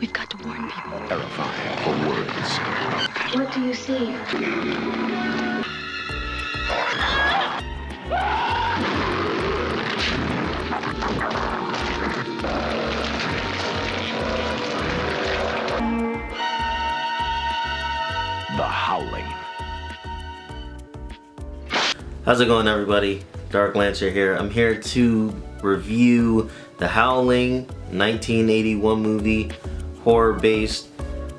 We've got to warn people. Terrifying for words. What do you see? The Howling. How's it going, everybody? Dark Lancer here. I'm here to review The Howling, 1981 movie, horror-based.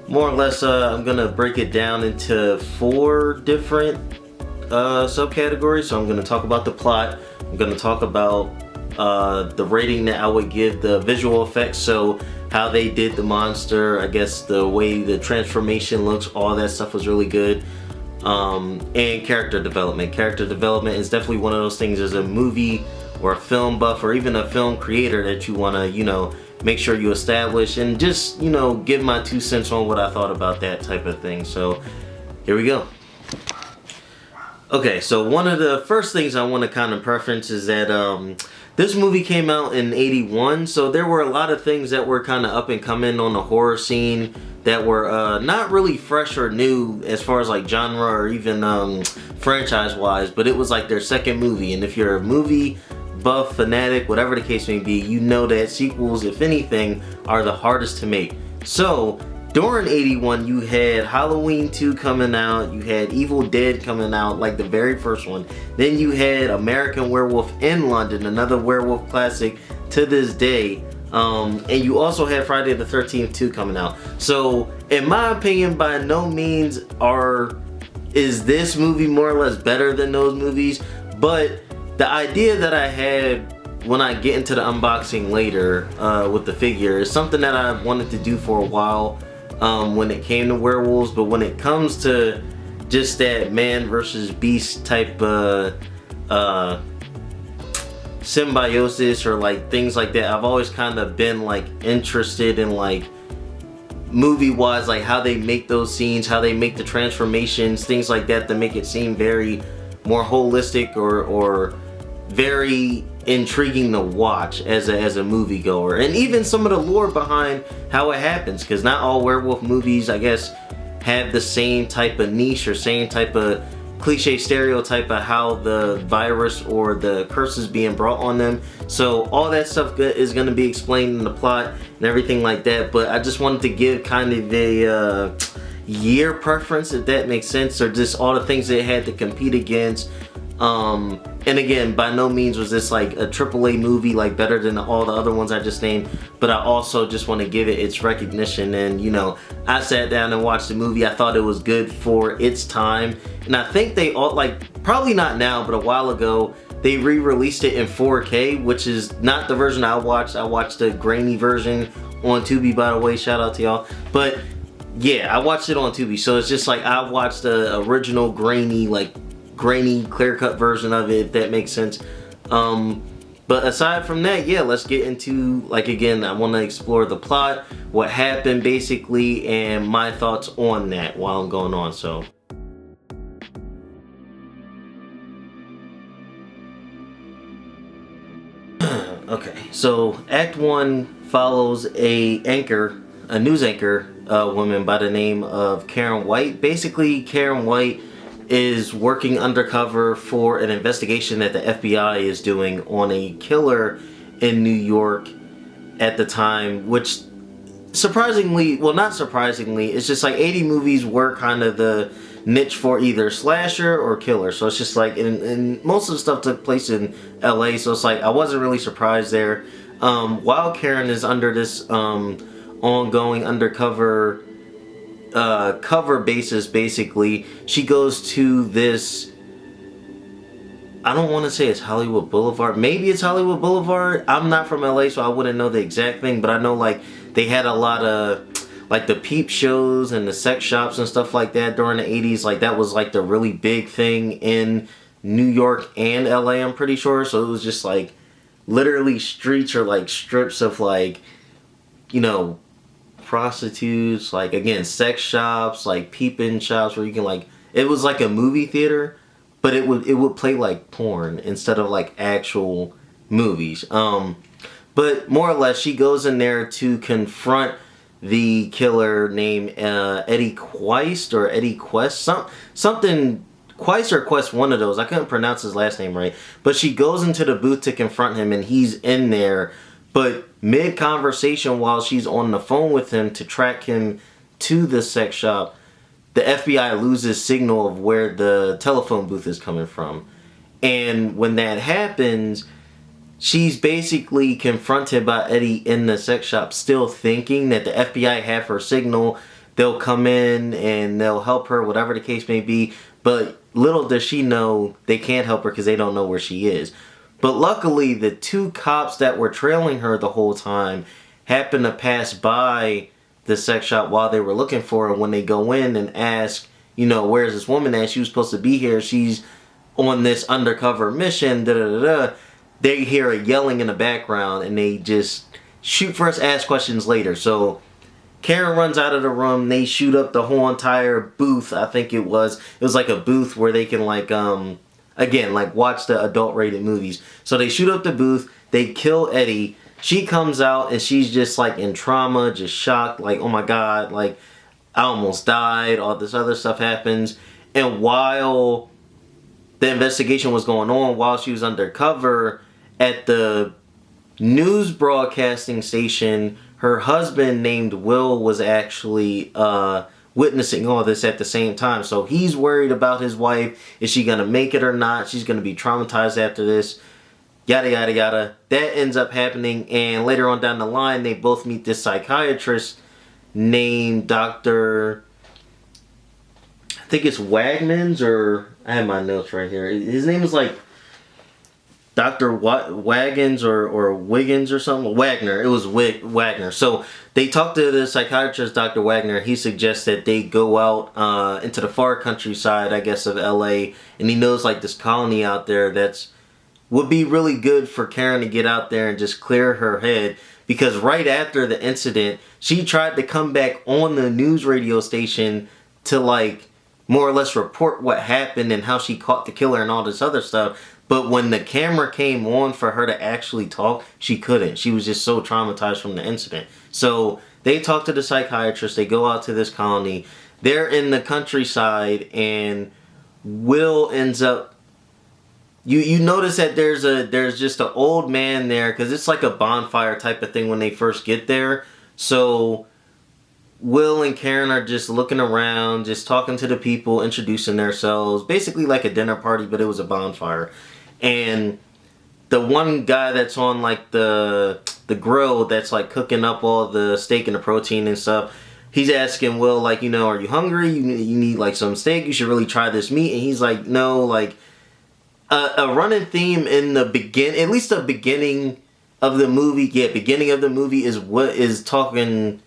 More or less, I'm gonna break it down into 4 different subcategories. So I'm gonna talk about the plot. I'm gonna talk about the rating that I would give the visual effects. So how they did the monster, I guess the way the transformation looks, all that stuff was really good. And character development. Character development is definitely one of those things as a movie or a film buff or even a film creator that you want to, make sure you establish and just, give my 2 cents on what I thought about that type of thing. So here we go. Okay, so one of the first things I want to kind of preference is that this movie came out in 81, so there were a lot of things that were kind of up and coming on the horror scene that were not really fresh or new as far as like genre or even franchise wise, but it was like their second movie. And if you're a movie buff, fanatic, whatever the case may be, you know that sequels, if anything, are the hardest to make. So during 81, you had Halloween 2 coming out, you had Evil Dead coming out, like the very first one. Then you had American Werewolf in London, another werewolf classic to this day. And you also had Friday the 13th 2 coming out. So in my opinion, by no means is this movie more or less better than those movies. But the idea that I had when I get into the unboxing later with the figure is something that I wanted to do for a while when it came to werewolves. But when it comes to just that man versus beast type symbiosis or like things like that, I've always kind of been like interested in like movie wise, like how they make those scenes, how they make the transformations, things like that to make it seem very more holistic or very intriguing to watch as a moviegoer. And even some of the lore behind how it happens, because not all werewolf movies, I guess, have the same type of niche or same type of cliche stereotype of how the virus or the curse is being brought on them. So all that stuff is going to be explained in the plot and everything like that. But I just wanted to give kind of a year preference, if that makes sense, or just all the things that it had to compete against. And again, by no means was this like a AAA movie like better than all the other ones I just named, but I also just want to give it its recognition. And I sat down and watched the movie. I thought it was good for its time, and I think they all, like, probably not now, but a while ago they re-released it in 4K, which is not the version I watched. I watched the grainy version on Tubi, by the way, shout out to y'all. But yeah, I watched it on Tubi, so it's just like I watched the original grainy clear-cut version of it, if that makes sense. But aside from that, yeah, let's get into, like, again, I want to explore the plot, what happened basically, and my thoughts on that while I'm going on. So okay, so Act 1 follows a news anchor woman by the name of Karen White. Basically, Karen White is working undercover for an investigation that the FBI is doing on a killer in New York at the time, which surprisingly, well, not surprisingly, it's just like 80 movies were kind of the niche for either slasher or killer. So it's just like, and most of the stuff took place in LA, so it's like I wasn't really surprised there. While Karen is under this ongoing undercover cover basis, basically, she goes to this, I don't want to say it's Hollywood Boulevard, maybe it's Hollywood Boulevard. I'm not from LA, so I wouldn't know the exact thing, but I know like they had a lot of like the peep shows and the sex shops and stuff like that during the 80s. Like that was like the really big thing in New York and LA, I'm pretty sure. So it was just like literally streets or like strips of like, prostitutes, like, again, sex shops, like peeping shops where you can, like, it was like a movie theater, but it would play like porn instead of like actual movies. But more or less, she goes in there to confront the killer named Eddie Quest or Eddie Quest, something Quest or Quest, one of those. I couldn't pronounce his last name right. But she goes into the booth to confront him, and he's in there. But mid-conversation, while she's on the phone with him to track him to the sex shop, the FBI loses signal of where the telephone booth is coming from. And when that happens, she's basically confronted by Eddie in the sex shop, still thinking that the FBI have her signal. They'll come in and they'll help her, whatever the case may be. But little does she know they can't help her because they don't know where she is. But luckily, the two cops that were trailing her the whole time happen to pass by the sex shop while they were looking for her. When they go in and ask, where's this woman at? She was supposed to be here. She's on this undercover mission, da-da-da-da. They hear a yelling in the background, and they just shoot first, ask questions later. So Karen runs out of the room. They shoot up the whole entire booth. I think it was like a booth where they can watch the adult rated movies. So they shoot up the booth. They kill Eddie. She comes out and she's just like in trauma, just shocked, like, oh my God, like I almost died. All this other stuff happens. And while the investigation was going on, while she was undercover at the news broadcasting station, her husband named Will was actually witnessing all this at the same time. So he's worried about his wife. Is she going to make it or not? She's going to be traumatized after this. Yada, yada, yada. That ends up happening. And later on down the line, they both meet this psychiatrist named Dr. I think it's Wagmans, or I have my notes right here. His name is like Dr. Wagons or Wiggins or something. Wagner. It was Wagner. So they talked to the psychiatrist, Dr. Wagner. He suggests that they go out into the far countryside, I guess, of LA. And he knows like this colony out there that's would be really good for Karen to get out there and just clear her head. Because right after the incident, she tried to come back on the news radio station to like more or less report what happened and how she caught the killer and all this other stuff. But when the camera came on for her to actually talk, she couldn't. She was just so traumatized from the incident. So they talk to the psychiatrist. They go out to this colony. They're in the countryside, and Will ends up. You notice that there's just an old man there because it's like a bonfire type of thing when they first get there. So Will and Karen are just looking around, just talking to the people, introducing themselves. Basically like a dinner party, but it was a bonfire. And the one guy that's on like the grill that's like cooking up all the steak and the protein and stuff, he's asking Will like, are you hungry? You need like some steak? You should really try this meat. And he's like, no, like a running theme in the at least the beginning of the movie. Yeah, beginning of the movie is what is talking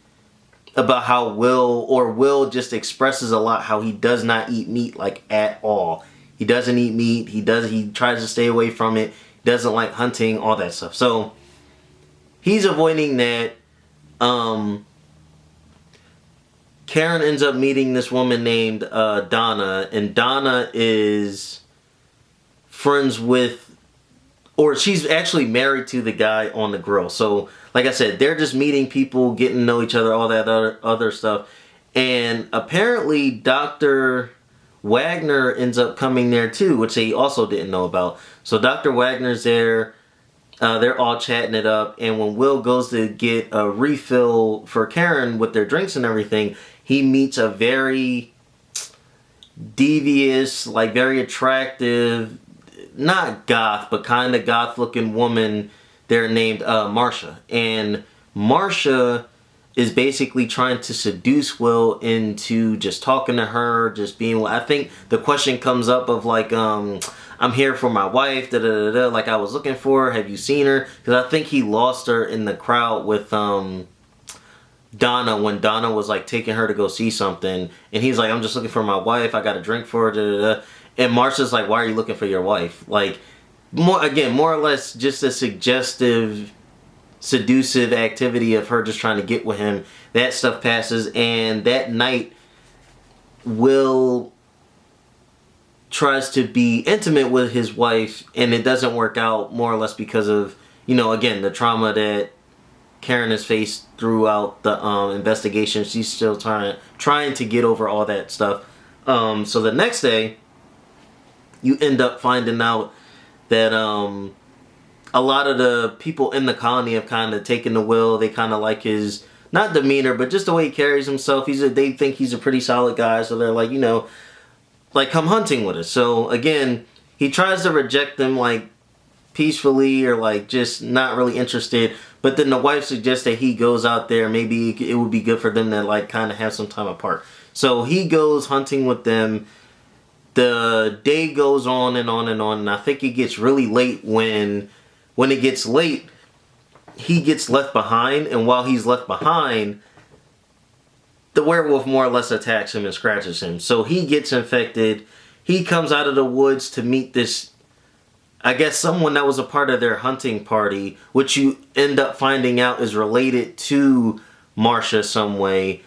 about how Will just expresses a lot how he does not eat meat like at all. He doesn't eat meat. He tries to stay away from it. He doesn't like hunting, all that stuff. So he's avoiding that. Karen ends up meeting this woman named Donna, and Donna is friends with, or she's actually married to the guy on the grill. So like I said, they're just meeting people, getting to know each other, all that other stuff. And apparently Dr. Wagner ends up coming there too, which they also didn't know about. So Dr. Wagner's there. They're all chatting it up. And when Will goes to get a refill for Karen with their drinks and everything, he meets a very devious, like very attractive, not goth, but kind of goth looking woman there named Marsha. And Marsha is basically trying to seduce Will into just talking to her, just being, I think the question comes up of like, I'm here for my wife, da da da da, like I was looking for her, have you seen her? Because I think he lost her in the crowd with Donna, when Donna was like taking her to go see something, and he's like, I'm just looking for my wife, I got a drink for her, da da da. And Marsha's like, why are you looking for your wife? Like, more or less just a suggestive, seductive activity of her just trying to get with him. That stuff passes, and that night Will tries to be intimate with his wife, and it doesn't work out, more or less because of, again, the trauma that Karen is faced throughout the investigation. She's still trying to get over all that stuff. So the next day, you end up finding out that a lot of the people in the colony have kind of taken the Will. They kind of like his, not demeanor, but just the way he carries himself. They think he's a pretty solid guy, so they're like, like, come hunting with us. So again, he tries to reject them like peacefully or like just not really interested. But then the wife suggests that he goes out there. Maybe it would be good for them to like kind of have some time apart. So he goes hunting with them. The day goes on and on and on, and I think it gets really late. When it gets late, he gets left behind, and while he's left behind, the werewolf more or less attacks him and scratches him. So he gets infected. He comes out of the woods to meet this, I guess, someone that was a part of their hunting party, which you end up finding out is related to Marcia some way.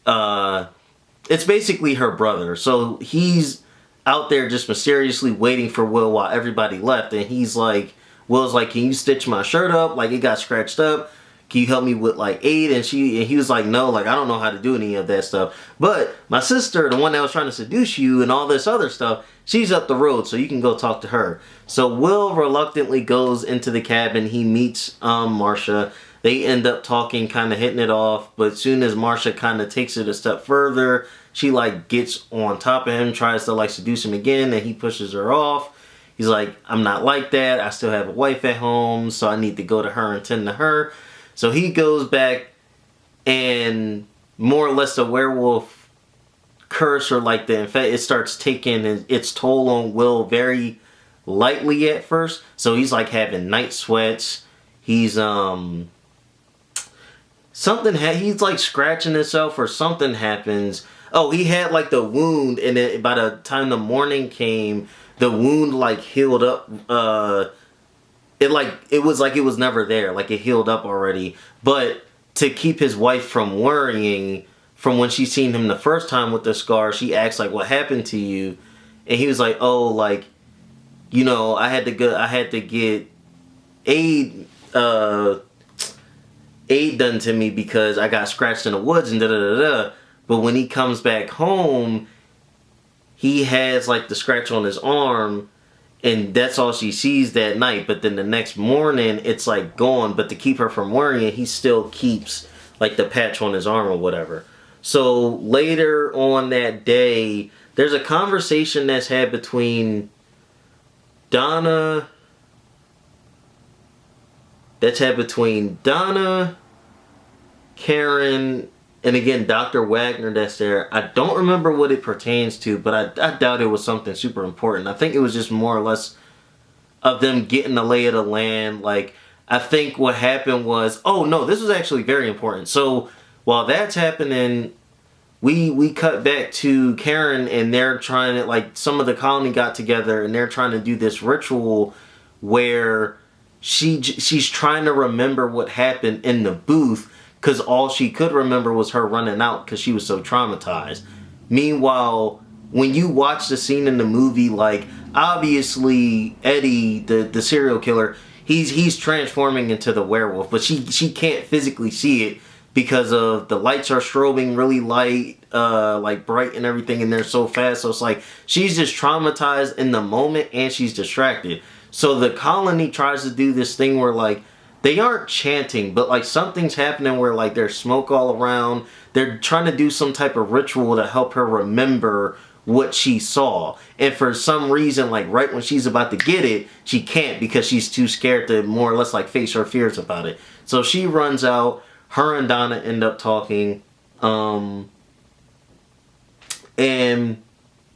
It's basically her brother. So he's out there just mysteriously waiting for Will while everybody left, and Will's like, can you stitch my shirt up? Like, it got scratched up. Can you help me with like aid? And he was like, no, like, I don't know how to do any of that stuff. But my sister, the one that was trying to seduce you and all this other stuff, she's up the road, so you can go talk to her. So Will reluctantly goes into the cabin. He meets Marcia. They end up talking, kind of hitting it off. But as soon as Marcia kind of takes it a step further, she like gets on top of him, tries to like seduce him again, and he pushes her off. He's like, I'm not like that. I still have a wife at home, so I need to go to her and tend to her. So he goes back, and more or less the werewolf curse, or like it starts taking its toll on Will very lightly at first. So he's like having night sweats. He's he's like scratching himself, or something happens. Oh, he had like the wound, and then by the time the morning came, the wound like healed up. It was like it was never there. Like, it healed up already. But to keep his wife from worrying, from when she seen him the first time with the scar, she asks like, what happened to you? And he was like, oh, like, I had to get aid done to me because I got scratched in the woods and da da da da. But when he comes back home, he has like the scratch on his arm, and that's all she sees that night. But then the next morning, it's like gone. But to keep her from worrying, he still keeps like the patch on his arm or whatever. So later on that day, there's a conversation that's had between Donna, Karen, and again, Dr. Wagner that's there. I don't remember what it pertains to, but I doubt it was something super important. I think it was just more or less of them getting the lay of the land. Like, I think what happened was, oh no, this was actually very important. So while that's happening, we cut back to Karen, and they're trying to, like, some of the colony got together, and they're trying to do this ritual where she's trying to remember what happened in the booth, because all she could remember was her running out because she was so traumatized. Meanwhile, when you watch the scene in the movie, like, obviously Eddie, the serial killer, he's transforming into the werewolf, but she can't physically see it because of the lights are strobing really light, like bright and everything, and they're so fast. So it's like she's just traumatized in the moment, and she's distracted. So the colony tries to do this thing where, like, they aren't chanting, but like something's happening where like there's smoke all around. They're trying to do some type of ritual to help her remember what she saw. And for some reason, like right when she's about to get it, she can't because she's too scared to more or less like face her fears about it. So she runs out. Her and Donna end up talking. And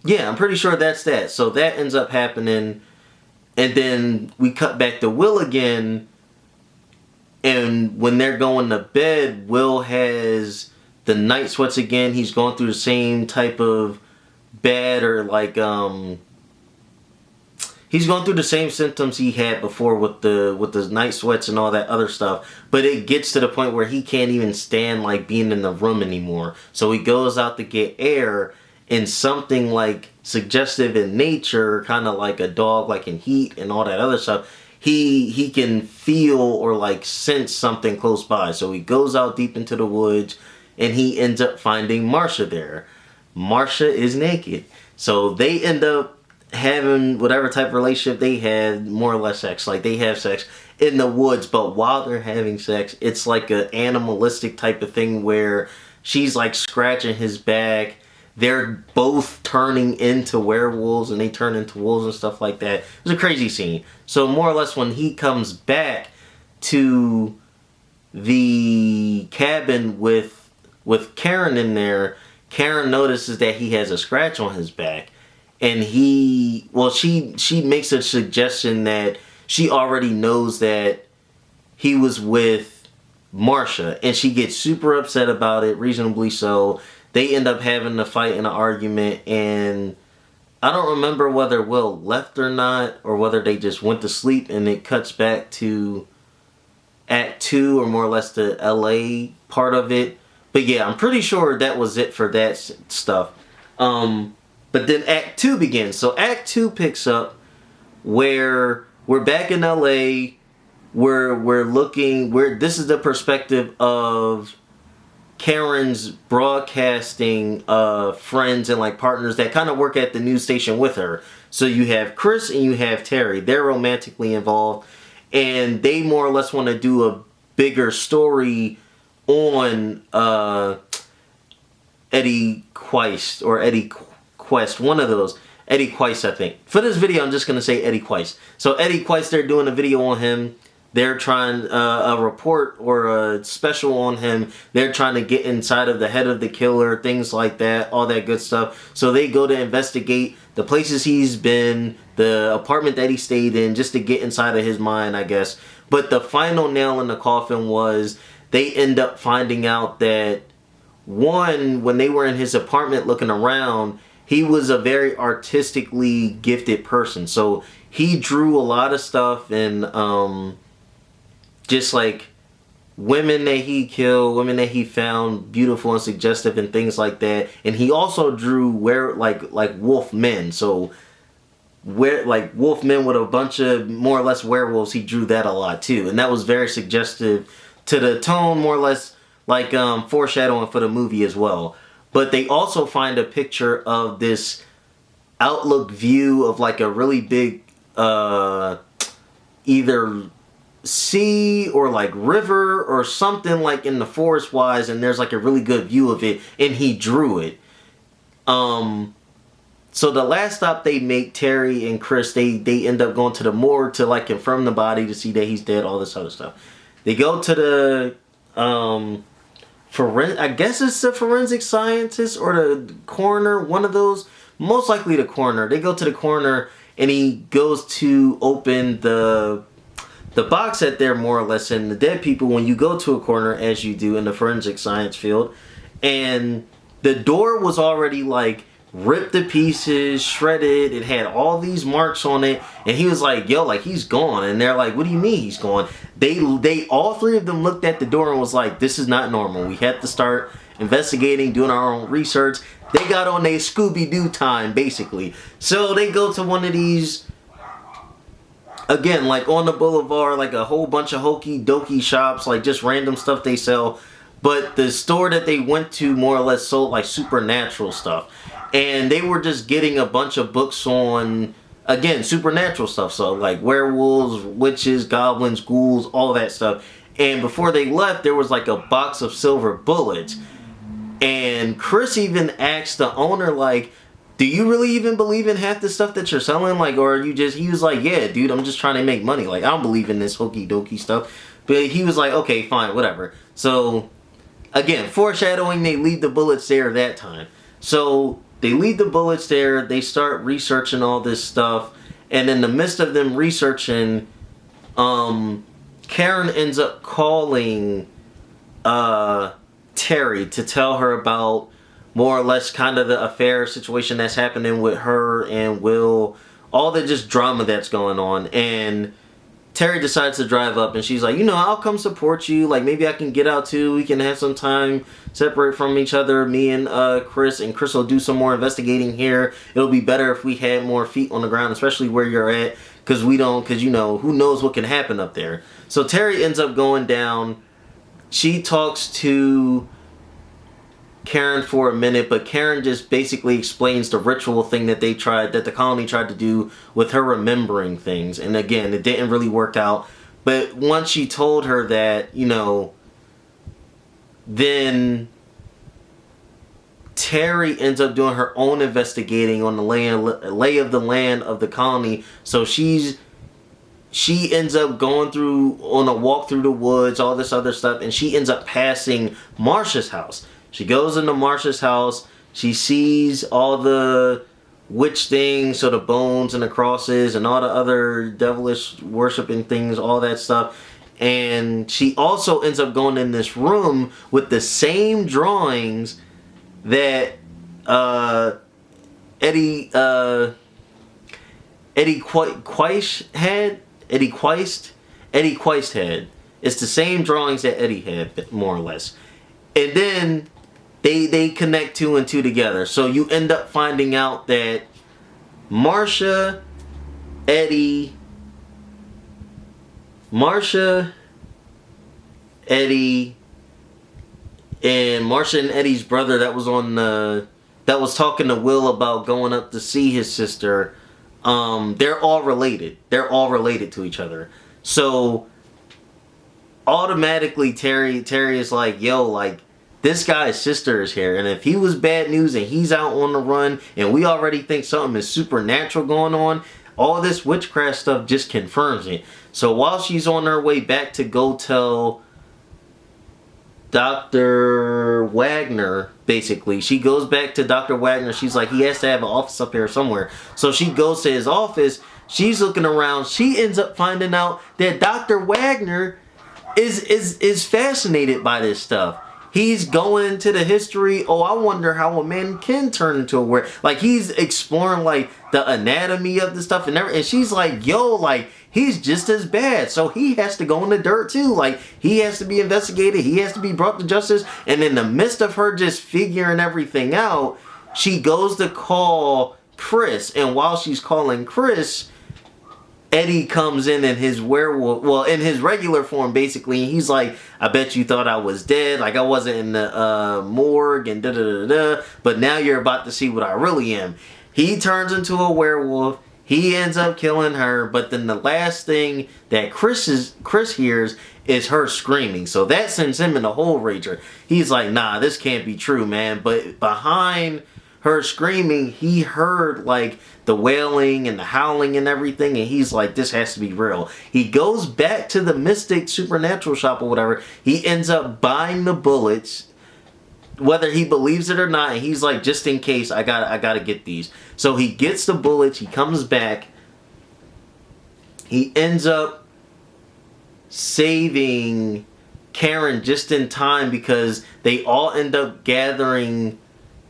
yeah, I'm pretty sure that's that. So that ends up happening. And then we cut back to Will again. And when they're going to bed, Will has the night sweats again. He's going through the same type of bad, or like he's going through the same symptoms he had before with the night sweats and all that other stuff. But it gets to the point where he can't even stand like being in the room anymore. So he goes out to get air, and something like suggestive in nature, kind of like a dog, like in Heat and all that other stuff. he can feel or like sense something close by. So he goes out deep into the woods and he ends up finding Marsha there. Marsha is naked. So they end up having whatever type of relationship they had, more or less sex. Like they have sex in the woods, but while they're having sex, it's like an animalistic type of thing where she's like scratching his back. They're both turning into werewolves and they turn into wolves and stuff like that. It's a crazy scene. So more or less when he comes back to the cabin with Karen in there, Karen notices that he has a scratch on his back. And she makes a suggestion that she already knows that he was with Marsha. And she gets super upset about it, reasonably so. They end up having a fight and an argument, and I don't remember whether Will left or not, or whether they just went to sleep, and it cuts back to Act 2, or more or less the LA part of it. But yeah, I'm pretty sure that was it for that stuff. But then Act 2 begins. So Act 2 picks up where we're back in LA, this is the perspective of Karen's broadcasting friends and like partners that kind of work at the news station with her. So you have Chris and you have Terry. They're romantically involved, and they more or less want to do a bigger story on Eddie Quest or Eddie Quest, one of those. Eddie Quest, I think. For this video, I'm just going to say Eddie Quest. So Eddie Quest, they're doing a video on him. They're trying a report or a special on him. They're trying to get inside of the head of the killer, things like that, all that good stuff. So they go to investigate the places he's been, the apartment that he stayed in, just to get inside of his mind, I guess. But the final nail in the coffin was they end up finding out that, one, when they were in his apartment looking around, he was a very artistically gifted person. So he drew a lot of stuff, and just like women that he killed, women that he found beautiful and suggestive and things like that. And he also drew like wolf men. So like wolf men with a bunch of more or less werewolves, he drew that a lot too. And that was very suggestive to the tone, more or less like foreshadowing for the movie as well. But they also find a picture of this outlook view of like a really big either sea or like river or something like in the forest wise, and there's like a really good view of it, and he drew it. So the last stop they make, Terry and Chris, they end up going to the morgue to like confirm the body to see that he's dead, all this other stuff. They go to the I guess it's the forensic scientist or the coroner, one of those, most likely the coroner. They go to the coroner and he goes to open the box that they're more or less in, the dead people, when you go to a coroner, as you do in the forensic science field. And the door was already like ripped to pieces, shredded. It had all these marks on it, and he was like, yo, like he's gone. And they're like, what do you mean he's gone? They all three of them looked at the door and was like, this is not normal. We have to start investigating, doing our own research. They got on their Scooby-Doo time, basically. So they go to one of these, again, like on the boulevard, like a whole bunch of hokey dokey shops, like just random stuff they sell. But the store that they went to more or less sold like supernatural stuff. And they were just getting a bunch of books on, again, supernatural stuff. So like werewolves, witches, goblins, ghouls, all that stuff. And before they left, there was like a box of silver bullets. And Chris even asked the owner, like, do you really even believe in half the stuff that you're selling? Like, or are you just, he was like, yeah, dude, I'm just trying to make money. Like, I don't believe in this hokey dokey stuff. But he was like, okay, fine, whatever. So, again, foreshadowing, they leave the bullets there that time. So, they leave the bullets there. They start researching all this stuff. And in the midst of them researching, Karen ends up calling Terry to tell her about more or less kind of the affair situation that's happening with her and Will, all the just drama that's going on. And Terry decides to drive up, and she's like, you know, I'll come support you, like maybe I can get out too, we can have some time separate from each other, me and Chris will do some more investigating here. It'll be better if we had more feet on the ground, especially where you're at, because you know, who knows what can happen up there. So Terry ends up going down. She talks to Karen for a minute, but Karen just basically explains the ritual thing that the colony tried to do with her remembering things. And again, it didn't really work out. But once she told her that, you know, then Terry ends up doing her own investigating on the lay of the land of the colony. So she ends up going on a walk through the woods, all this other stuff, and she ends up passing Marsha's house. She goes into Marsha's house. She sees all the witch things, so the bones and the crosses and all the other devilish worshiping things, all that stuff. And she also ends up going in this room with the same drawings that Eddie Quist had. It's the same drawings that Eddie had, more or less. And then they connect two and two together. So you end up finding out that Marsha, Eddie, and Marsha and Eddie's brother that was talking to Will about going up to see his sister, they're all related. They're all related to each other. So automatically Terry is like, yo, like, this guy's sister is here, and if he was bad news and he's out on the run and we already think something is supernatural going on, all this witchcraft stuff just confirms it. So while she's on her way back to go tell Dr. Wagner, basically, she goes back to Dr. Wagner. She's like, he has to have an office up here somewhere. So she goes to his office. She's looking around. She ends up finding out that Dr. Wagner is fascinated by this stuff. He's going into the history. Oh, I wonder how a man can turn into a werewolf. Like, he's exploring, like, the anatomy of the stuff and everything. And she's like, yo, like, he's just as bad. So he has to go in the dirt, too. Like, he has to be investigated. He has to be brought to justice. And in the midst of her just figuring everything out, she goes to call Chris. And while she's calling Chris, Eddie comes in his werewolf, well, in his regular form, basically. And he's like, I bet you thought I was dead. Like, I wasn't in the morgue and da-da-da-da. But now you're about to see what I really am. He turns into a werewolf. He ends up killing her. But then the last thing that Chris hears is her screaming. So that sends him in a whole rager. He's like, nah, this can't be true, man. But behind her screaming, he heard, like, the wailing and the howling and everything, and he's like, this has to be real. He goes back to the Mystic Supernatural shop or whatever. He ends up buying the bullets, whether he believes it or not, and he's like, just in case, I gotta get these. So he gets the bullets, he comes back, he ends up saving Karen just in time because they all end up gathering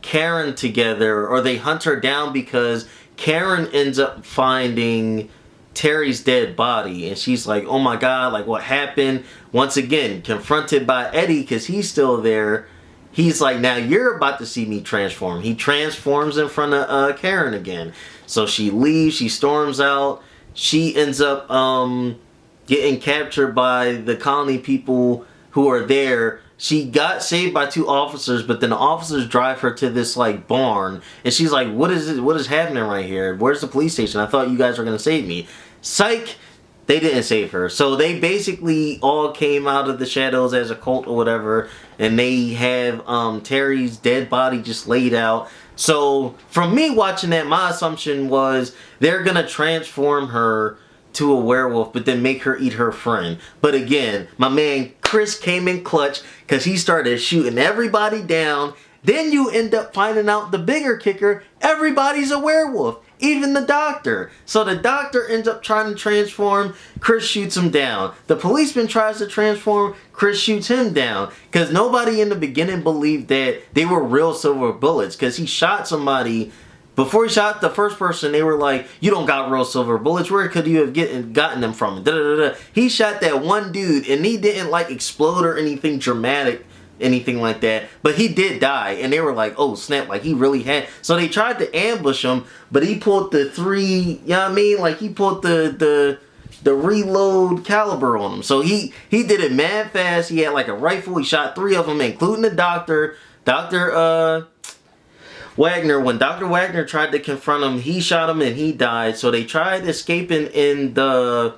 Karen together, or they hunt her down because Karen ends up finding Terry's dead body, and she's like, oh my god, like, what happened? Once again, confronted by Eddie because he's still there. He's like, now you're about to see me transform. He transforms in front of Karen again. So she leaves, she storms out. She ends up getting captured by the colony people who are there. She got saved by two officers, but then the officers drive her to this, like, barn. And she's like, what is it? What is happening right here? Where's the police station? I thought you guys were going to save me. Psych! They didn't save her. So they basically all came out of the shadows as a cult or whatever. And they have Terry's dead body just laid out. So from me watching that, my assumption was they're going to transform her to a werewolf, but then make her eat her friend. But again, my man Chris came in clutch because he started shooting everybody down. Then you end up finding out the bigger kicker, everybody's a werewolf, even the doctor. So the doctor ends up trying to transform, Chris shoots him down. The policeman tries to transform, Chris shoots him down. Because nobody in the beginning believed that they were real silver bullets, because he shot somebody. Before he shot the first person, they were like, you don't got real silver bullets. Where could you have gotten them from? Da, da, da, da. He shot that one dude, and he didn't, like, explode or anything dramatic anything like that. But he did die, and they were like, oh snap, like he really had. So they tried to ambush him, but he pulled the three, you know what I mean? Like he pulled the reload caliber on him. So he did it mad fast. He had like a rifle. He shot 3 of them, including the doctor. Dr. Wagner. When Dr. Wagner tried to confront him, he shot him and he died. So they tried escaping in the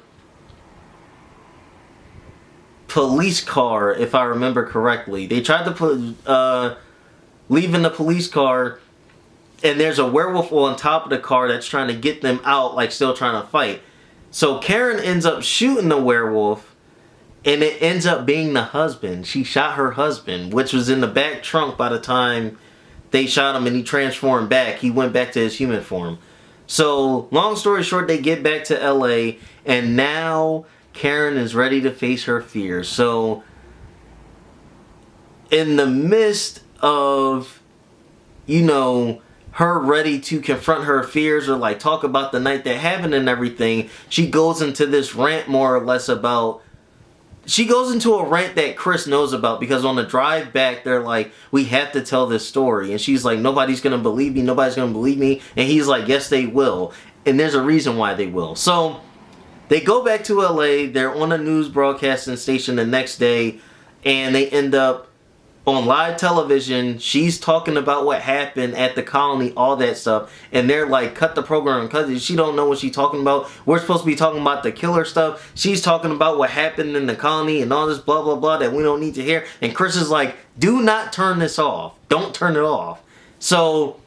police car, if I remember correctly. They tried to put leaving the police car, and there's a werewolf on top of the car that's trying to get them out, like still trying to fight. So Karen ends up shooting the werewolf, and it ends up being the husband. She shot her husband, which was in the back trunk by the time they shot him, and he transformed back. He went back to his human form. So long story short, they get back to LA, and now Karen is ready to face her fears. So in the midst of, you know, her ready to confront her fears or like talk about the night that happened and everything, she goes into this rant more or less about, she goes into a rant that Chris knows about, because on the drive back they're like, we have to tell this story, and she's like, nobody's gonna believe me, nobody's gonna believe me, and he's like, yes they will, and there's a reason why they will. So they go back to LA, they're on a news broadcasting station the next day, and they end up on live television. She's talking about what happened at the colony, all that stuff, and they're like, cut the program, because she don't know what she's talking about. We're supposed to be talking about the killer stuff. She's talking about what happened in the colony and all this blah blah blah that we don't need to hear. And Chris is like, do not turn this off. Don't turn it off. So,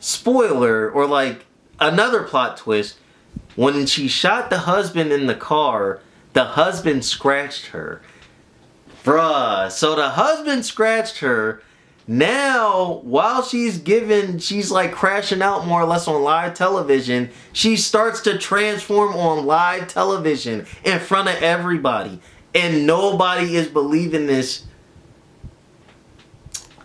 spoiler, or like another plot twist, when she shot the husband in the car, the husband scratched her. Bruh, so the husband scratched her. Now, while she's like crashing out more or less on live television, she starts to transform on live television in front of everybody. And nobody is believing this.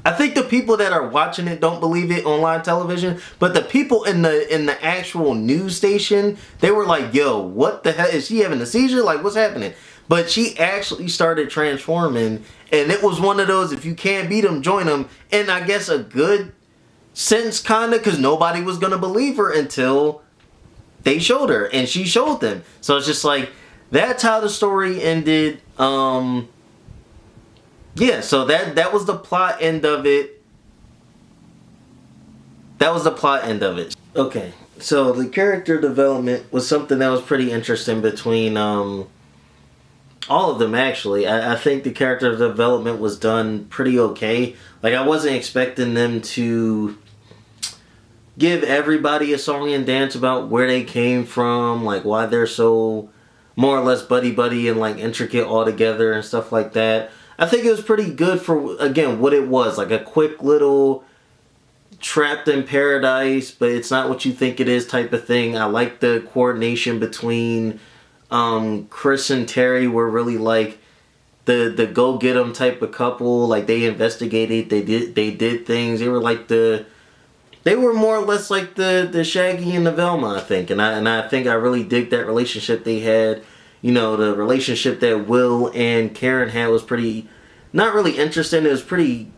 I think the people that are watching it don't believe it on live television, but the people in the actual news station, they were like, yo, what the hell? Is she having a seizure? Like, what's happening? But she actually started transforming, and it was one of those, if you can't beat them, join them. And I guess a good sense, kind of, because nobody was going to believe her until they showed her, and she showed them. So it's just like, that's how the story ended. Yeah, so that was the plot end of it. That was the plot end of it. Okay, so the character development was something that was pretty interesting between all of them, actually. I think the character development was done pretty okay. Like, I wasn't expecting them to give everybody a song and dance about where they came from, like why they're so more or less buddy-buddy and like intricate all together and stuff like that. I think it was pretty good for, again, what it was. Like a quick little trapped in paradise, but it's not what you think it is type of thing. I like the coordination between Chris and Terry were really like the go get 'em type of couple. Like they investigated, they did things. They were like they were more or less like the Shaggy and the Velma, I think. And I think I really dig that relationship they had. You know, the relationship that Will and Karen had was pretty, not really interesting. It was pretty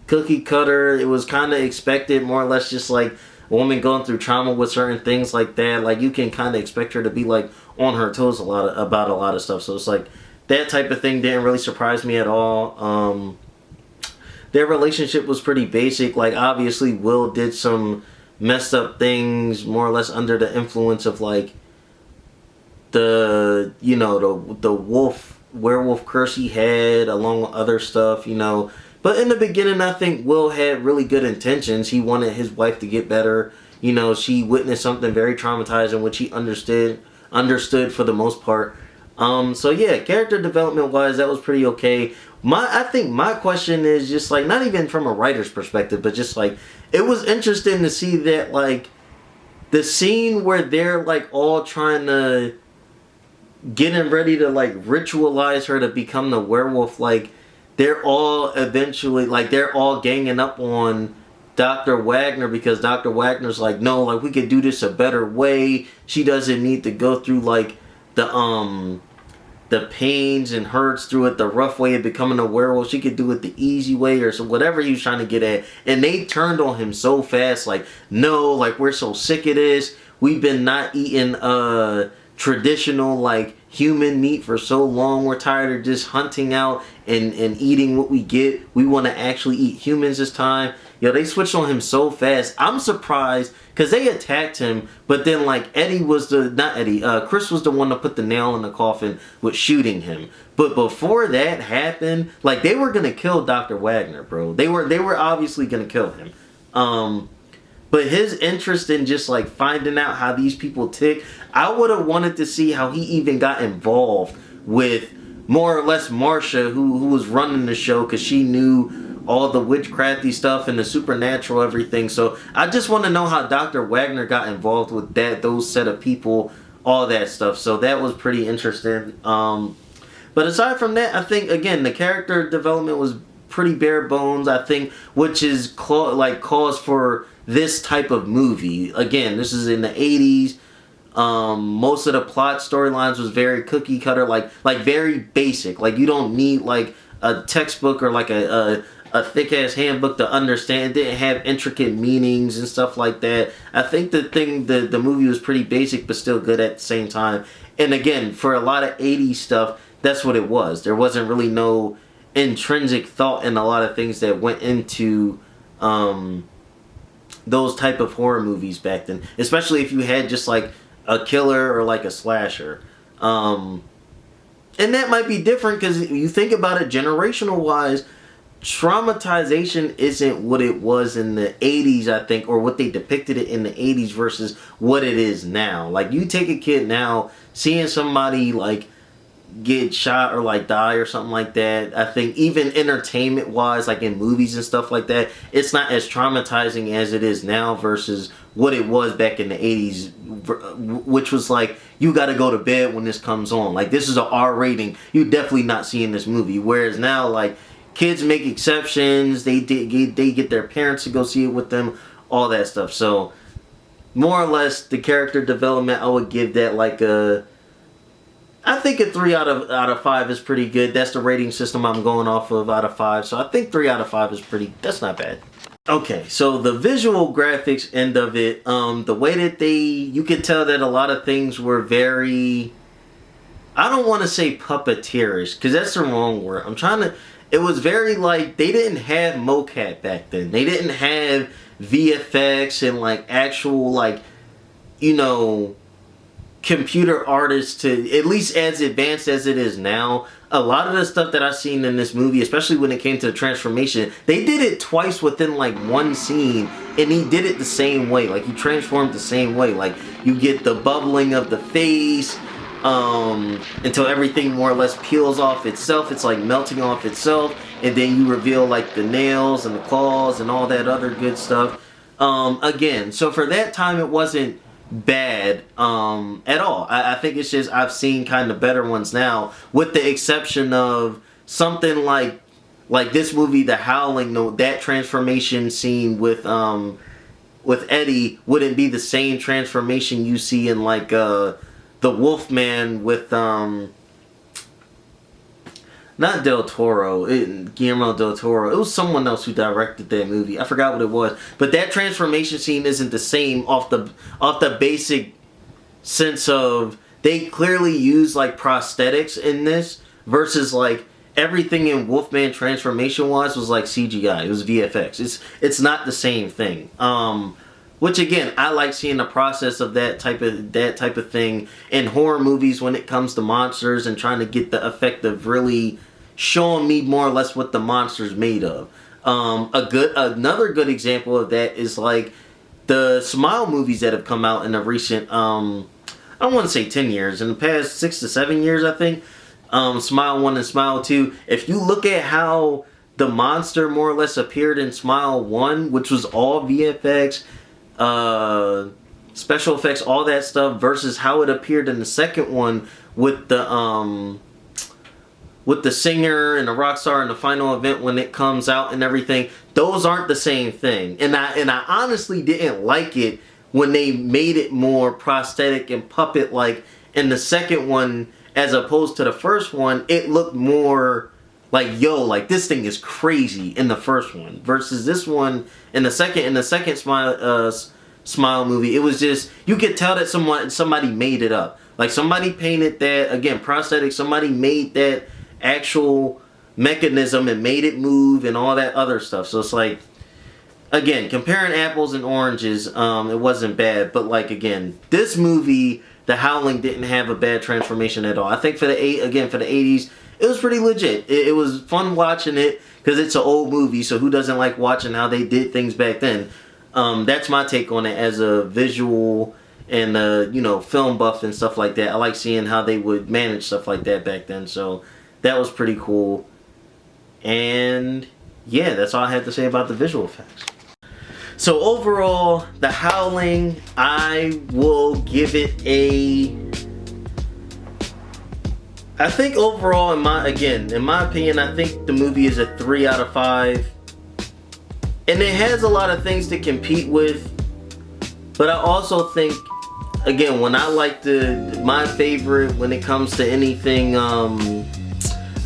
cookie cutter. It was kind of expected, more or less, just like a woman going through trauma with certain things like that. Like you can kind of expect her to be like on her toes about a lot of stuff. So it's like that type of thing didn't really surprise me at all. Their relationship was pretty basic. Like obviously Will did some messed up things, more or less under the influence of like the werewolf curse he had, along with other stuff, you know. But in the beginning, I think Will had really good intentions. He wanted his wife to get better. You know, she witnessed something very traumatizing, which he understood for the most part. So yeah, character development wise, that was pretty okay. I think my question is just like, not even from a writer's perspective, but just like, it was interesting to see that like the scene where they're like all trying to getting ready to like ritualize her to become the werewolf, like they're all eventually like they're all ganging up on Dr. Wagner, because Dr. Wagner's like, no, like we could do this a better way. She doesn't need to go through like the the pains and hurts through it, the rough way of becoming a werewolf. She could do it the easy way, or so whatever he was trying to get at. And they turned on him so fast, like, no, like, we're so sick of this. We've been not eating traditional, like, human meat for so long. We're tired of just hunting out and eating what we get. We want to actually eat humans this time. Yo, they switched on him so fast. I'm surprised because they attacked him, but then like Chris was the one to put the nail in the coffin with shooting him. But before that happened, like they were gonna kill Dr. Wagner, bro. They were obviously gonna kill him. But his interest in just like finding out how these people tick, I would have wanted to see how he even got involved with more or less Marsha, who was running the show, because she knew all the witchcrafty stuff and the supernatural everything. So I just want to know how Dr. Wagner got involved with those set of people, all that stuff. So that was pretty interesting. But aside from that, I think again the character development was pretty bare bones. I think, which is cause for this type of movie. Again, this is in the 80s. Most of the plot storylines was very cookie cutter, like very basic. Like you don't need like a textbook or like a thick ass handbook to understand. It didn't have intricate meanings and stuff like that. I think the movie was pretty basic but still good at the same time. And again, for a lot of 80s stuff, that's what it was. There wasn't really no intrinsic thought in a lot of things that went into those type of horror movies back then, especially if you had just like a killer or like a slasher. And that might be different because you think about it generational wise, traumatization isn't what it was in the 80s, I think, or what they depicted it in the 80s versus what it is now. Like you take a kid now, seeing somebody like get shot or like die or something like that, I think even entertainment wise, like in movies and stuff like that, it's not as traumatizing as it is now versus what it was back in the 80s, which was like, you got to go to bed when this comes on. Like this is an R rating, you definitely not seeing this movie. Whereas now, like, kids make exceptions, they get their parents to go see it with them, all that stuff. So more or less the character development, I would give that like I think a 3 out of 5 is pretty good. That's the rating system I'm going off of out of 5. So I think 3 out of 5 is that's not bad. Okay, so the visual graphics end of it, the way that you could tell that a lot of things were very, I don't want to say puppeteerish, because that's the wrong word. It was very like, they didn't have mocap back then. They didn't have VFX and like actual like, computer artists to at least as advanced as it is now. A lot of the stuff that I've seen in this movie, especially when it came to the transformation, they did it twice within like one scene, and he did it the same way. Like he transformed the same way. Like you get the bubbling of the face until everything more or less peels off itself. It's like melting off itself, and then you reveal like the nails and the claws and all that other good stuff. Again, so for that time it wasn't bad at all. I think it's just I've seen kind of better ones now, with the exception of something like this movie, The Howling. That transformation scene with Eddie wouldn't be the same transformation you see in like the Wolfman with not Del Toro, Guillermo del Toro. It was someone else who directed that movie. I forgot what it was. But that transformation scene isn't the same off the basic sense of, they clearly use like prosthetics in this versus like everything in Wolfman transformation wise was like CGI. It was VFX. It's not the same thing. Which again, I like seeing the process of that type of thing in horror movies when it comes to monsters and trying to get the effect of really showing me more or less what the monster's made of. Another good example of that is like the Smile movies that have come out in the recent, I don't want to say 10 years, in the past 6 to 7 years, I think. Smile 1 and Smile 2. If you look at how the monster more or less appeared in Smile 1, which was all VFX, special effects, all that stuff, versus how it appeared in the second one with the singer and the rock star in the final event when it comes out and everything, those aren't the same thing. And I honestly didn't like it when they made it more prosthetic and puppet like in the second one, as opposed to the first one, it looked more like, yo, like this thing is crazy in the first one versus this one in the second Smile movie. It was just, you could tell that somebody made it up. Like somebody painted that, again, prosthetic, somebody made that actual mechanism and made it move and all that other stuff. So it's like, again, comparing apples and oranges, it wasn't bad. But like, again, this movie, The Howling, didn't have a bad transformation at all. I think for the 80s, it was pretty legit. It was fun watching it because it's an old movie. So who doesn't like watching how they did things back then? That's my take on it as a visual and film buff and stuff like that. I like seeing how they would manage stuff like that back then. So that was pretty cool. And yeah, that's all I had to say about the visual effects. So overall, The Howling, I will give it I think overall, in my opinion, I think the movie is a 3 out of 5. And it has a lot of things to compete with. But I also think, again, when I like my favorite when it comes to anything,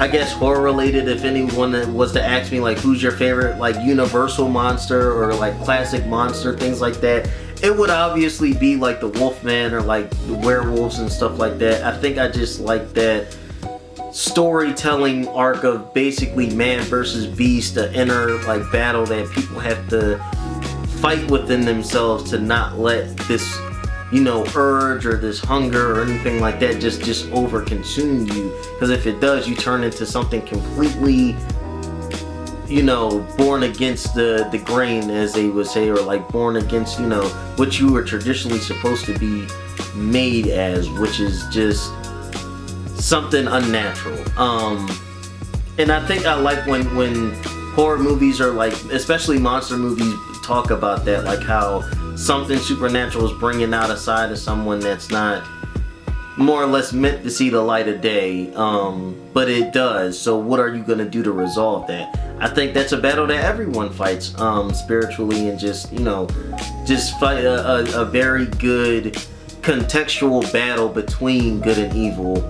I guess horror related, if anyone that was to ask me like who's your favorite like universal monster or like classic monster, things like that, it would obviously be like the Wolfman or like the werewolves and stuff like that. I think I just like that storytelling arc of basically man versus beast, the inner like battle that people have to fight within themselves to not let this urge or this hunger or anything like that just over consume you, because if it does, you turn into something completely born against the grain, as they would say, or like born against what you were traditionally supposed to be made as, which is just something unnatural. And I think I like when horror movies are like, especially monster movies, talk about that, like how something supernatural is bringing out a side of someone that's not more or less meant to see the light of day, but it does. So what are you going to do to resolve that? I think that's a battle that everyone fights spiritually, and just fight a very good contextual battle between good and evil.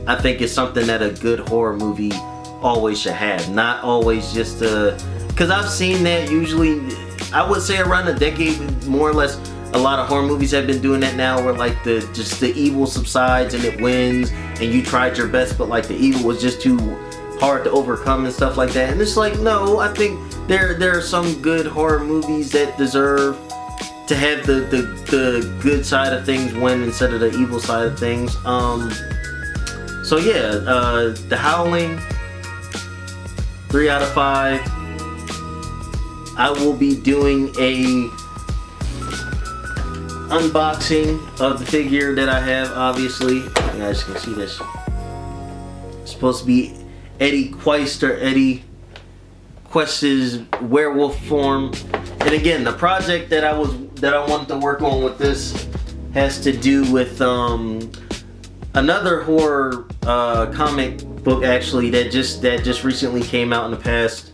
I think it's something that a good horror movie always should have. Not always just because I've seen that usually, I would say around a decade, more or less, a lot of horror movies have been doing that now, where like the evil subsides and it wins, and you tried your best, but like the evil was just too hard to overcome and stuff like that. And it's like, no, I think there are some good horror movies that deserve to have the good side of things win instead of the evil side of things. So yeah, The Howling, 3 out of 5. I will be doing a unboxing of the figure that I have, obviously. You guys can see this. It's supposed to be Eddie Quest's werewolf form. And again, the project that I wanted to work on with this has to do with another horror comic book, actually, that just recently came out in the past,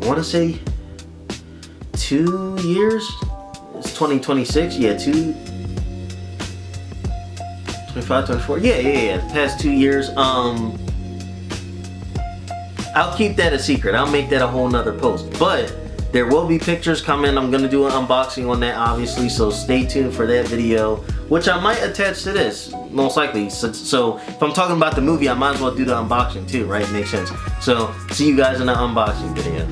I want to say 2 years. It's 2026. Yeah, 25, 24. Yeah. The past 2 years. I'll keep that a secret. I'll make that a whole nother post. But there will be pictures coming. I'm gonna do an unboxing on that, obviously. So stay tuned for that video, which I might attach to this, most likely. So if I'm talking about the movie, I might as well do the unboxing too, right? Makes sense. So see you guys in the unboxing video.